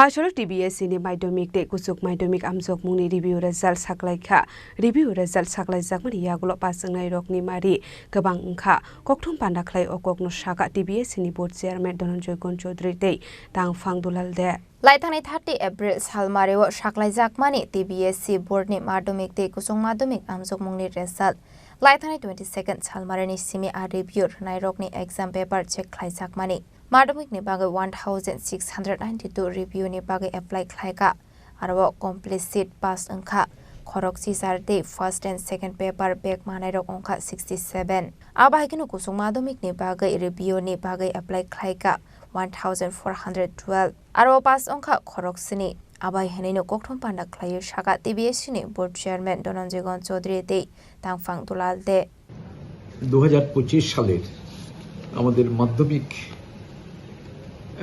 Hajor TBS ini Maidomik de kusuk Maidomik amjok mungni review result saklaikha review result saklaijak mani yagulo pasangnai rokni mari gobang wngkha kokthum pandaklai okokno saka TBS ini board chairman Dhananjay Chaudhary tei tangphang dulal de Laithani 30 April salmareo saklaijak mani TBS board ni Maidomik de kusuk Maidomik amjok mungni result Laithani 22nd salmareni simi a review nairokni exam paper check khlaijak mani Maidomik ni bagai 1692 review ni bagai apply khlaika arwa complete seat pass angkha khorok sisar de first and second paper back manai rok angkha 67 abai kinu kusung Maidomik ni bagai review ni bagai apply khlaika 1412 arwa pass angkha khorok sini abai henino kokthom panda khlayo saka TBS ni board chairman Dhananjay Chaudhary de tangphang dulal de 2025 সালের আমাদের মাধ্যমিক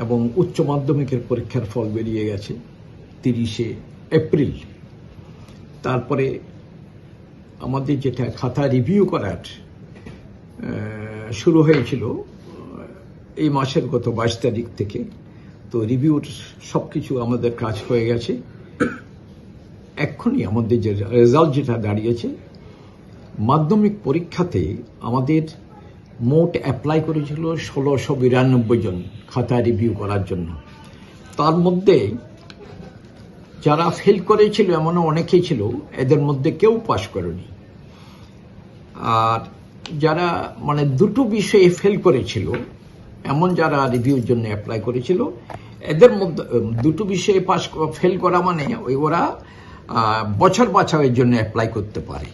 এবং উচ্চ মাধ্যমিকের পরীক্ষার ফল বেরিয়ে গেছে 30 April তারপরে আমাদের যেটা খাতা রিভিউ করার শুরু হয়েছিল এই মাসের গত 22 তারিখ থেকে তো রিভিউর সবকিছু আমাদের কাজ হয়ে গেছে এখনই আমাদের যে রেজাল্ট যেটা দাঁড়িয়েছে মাধ্যমিক পরীক্ষাতে আমাদের মোট অ্যাপ্লাই করেছিল 1692 জন খাতা রিভিউ করার জন্য তার মধ্যে যারা ফেল করেছিল এমনও অনেকেই ছিল এদের মধ্যে কেউ পাস করেনি আর যারা মানে দুটো বিষয়ে ফেল করেছিল এমন যারা রিভিউর জন্য অ্যাপ্লাই করেছিল এদের মধ্যে দুটো বিষয়ে ফেল করা মানে ওরা বছর বাছাইয়ের জন্য অ্যাপ্লাই করতে পারে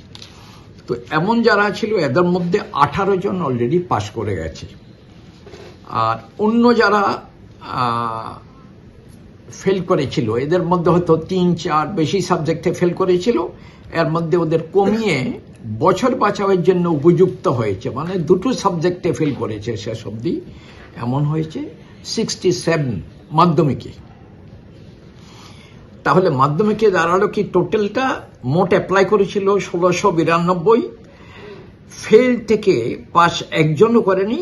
তো এমন যারা ছিল এদের মধ্যে 18 জন অলরেডি পাস করে গেছে আর অন্য যারা ফেল করেছিল এদের মধ্যে হয়তো 3-4 বেশি সাবজেক্টে ফেল করেছিল এর মধ্যে ওদের কমিয়ে বছর বাছাইয়ের জন্য উপযুক্ত হয়েছে মানে দুটো সাবজেক্টে ফেল করেছে শেষ অবধি এমন হয়েছে 67 মাধ্যমিকে তাহলে মাধ্যমিকে দাঁড়ালো কি টোটালটা মোট অ্যাপ্লাই করেছিল 1692 ফেল থেকে পাস একজনও করেনি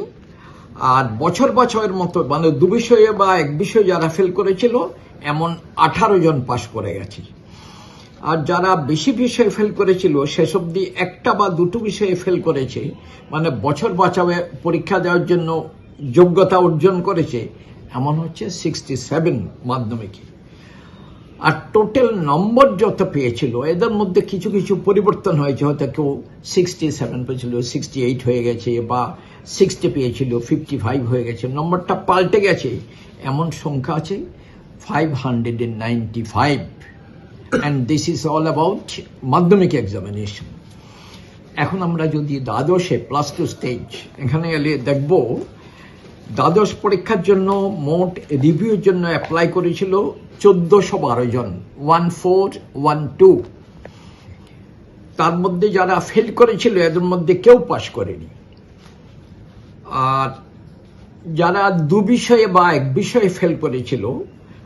আর বছর বাছাইয়ের মতো মানে দু বিষয়ে বা এক বিষয়ে যারা ফেল করেছিল এমন 18 জন পাস করে গেছে আর যারা বেশি বিষয়ে ফেল করেছিল শেষ অবধি একটা বা দুটো বিষয়ে ফেল করেছে মানে বছর বাছাইয়ে পরীক্ষা দেওয়ার জন্য যোগ্যতা অর্জন করেছে এমন হচ্ছে 67 মাধ্যমিকে আর টোটাল নম্বর যত পেয়েছিল এদের মধ্যে কিছু কিছু পরিবর্তন হয়েছে হয়তো কেউ 67 পেয়েছিল 68 হয়ে গেছে বা 60 পেয়েছিল 55 হয়ে গেছে নম্বরটা পাল্টে গেছে এমন সংখ্যা আছে 595 and this is all about মাধ্যমিক এক্সামিনেশন এখন আমরা যদি দ্বাদশে +2 স্টেজ এখানে এলে দেখব দ্বাদশ পরীক্ষার জন্য মোট রিভিউর জন্য অ্যাপ্লাই করেছিল 1412 জন 1412 তার মধ্যে যারা ফেল করেছিল এদের মধ্যে কেউ পাস করেনি আর যারা দু বিষয়ে বা এক বিষয়ে ফেল করেছিল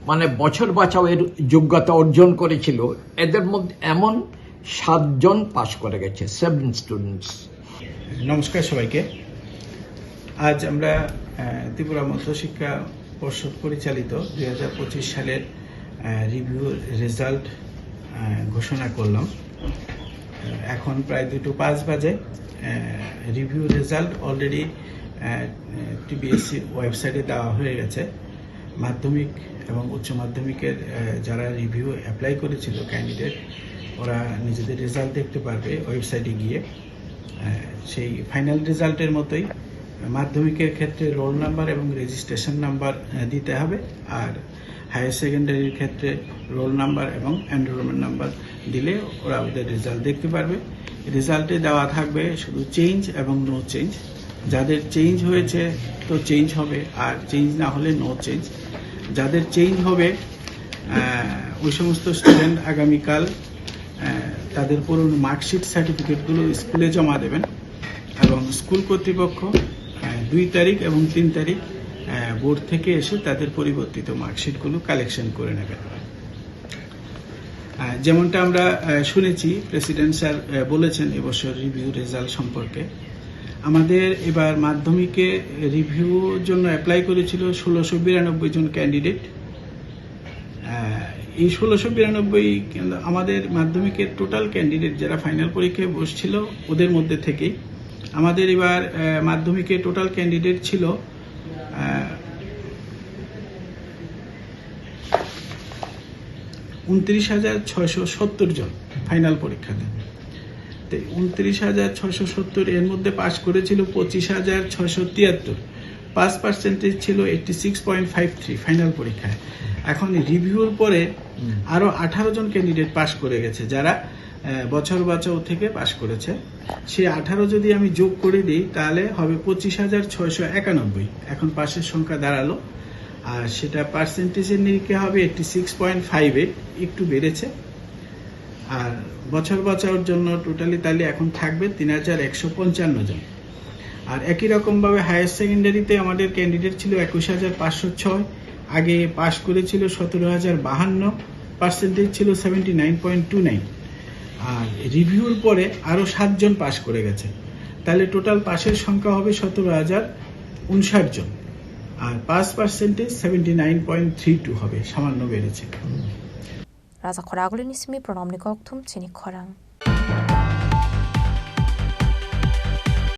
মানে বছর বাছাইয়ের যোগ্যতা অর্জন করেছিল এদের মধ্যে এমন 7 জন পাস করে গেছে 7 স্টুডেন্টস নমস্কার সবাইকে আজ আমরা ত্রিপুরা মধ্যশিক্ষা পর্ষদ পরিচালিত 2025 সালের রিভিউ রেজাল্ট ঘোষণা করলাম এখন প্রায় 2:05 বাজে রিভিউ রেজাল্ট অলরেডি টিবিএসসি ওয়েবসাইটে দেওয়া হয়ে গেছে মাধ্যমিক এবং উচ্চ মাধ্যমিকের যারা রিভিউ অ্যাপ্লাই করেছিল ক্যান্ডিডেট ওরা নিজেদের রেজাল্ট দেখতে পারবে ওয়েবসাইটে গিয়ে সেই ফাইনাল রেজাল্টের মতোই মাধ্যমিকের ক্ষেত্রে রোল নাম্বার এবং রেজিস্ট্রেশন নাম্বার দিতে হবে আর হায়ার সেকেন্ডারির ক্ষেত্রে রোল নাম্বার এবং এনরোলমেন্ট নাম্বার দিলে ওরা ওদের রেজাল্ট দেখতে পারবে রেজাল্টে দেওয়া থাকবে শুধু চেঞ্জ এবং নো চেঞ্জ যাদের চেঞ্জ হয়েছে তো চেঞ্জ হবে আর চেঞ্জ না হলে নো চেঞ্জ যাদের চেঞ্জ হবে ওই সমস্ত স্টুডেন্ট আগামীকাল তাদের পুরনো মার্কশিট সার্টিফিকেটগুলো স্কুলে জমা দেবেন এবং স্কুল কর্তৃপক্ষ 2 তারিখ এবং 3 তারিখ বোর্ড থেকে এসে তাদের পরিবর্তিত মার্কশিটগুলো কালেকশন করে নেবেন যেমনটা আমরা শুনেছি প্রেসিডেন্ট স্যার বলেছেন এবছর রিভিউ রেজাল্ট সম্পর্কে আমাদের এবার মাধ্যমিকে রিভিউর জন্য অ্যাপ্লাই করেছিল 1692 জন ক্যান্ডিডেট এই 1692 আমাদের মাধ্যমিকের টোটাল ক্যান্ডিডেট যারা ফাইনাল পরীক্ষায় বসছিল ওদের মধ্যে থেকে আমাদের এবার মাধ্যমিকের টোটাল ক্যান্ডিডেট ছিল 29,670 জন ফাইনাল পরীক্ষাতে। 29,670 এর মধ্যে পাশ করেছিল 25,673, পাস পার্সেন্টেজ ছিল 86.53 ফাইনাল পরীক্ষায়। এখন রিভিউর পরে আরো 18 জন ক্যান্ডিডেট পাশ করে গেছে যারা বছর বাঁচাও থেকে পাশ করেছে। সেই 18 যদি আমি যোগ করে দিই তাহলে হবে 25,691। এখন পাশের সংখ্যা দাঁড়ালো, আর সেটা পার্সেন্টেজের নিরিখে হবে 86.58, একটু বেড়েছে। আর বছর বাঁচাওর জন্য টোটালি তাহলে এখন থাকবে 3,155 জন। আর একই রকমভাবে হায়ার সেকেন্ডারিতে আমাদের ক্যান্ডিডেট ছিল 21,506, আগে পাশ করেছিল 17,052, পার্সেন্টেজ ছিল 79.29। আর রিভিউর পরে আরও 7 জন পাশ করে গেছে, তাহলে টোটাল পাশের সংখ্যা হবে 17,059 জন। আর পাস পার্সেন্টেজ 79.32 হবে, সামান্য বেড়েছে। রাজা খরাগুলি নিসমি প্রণামনি ককথুম চিনি খরাং।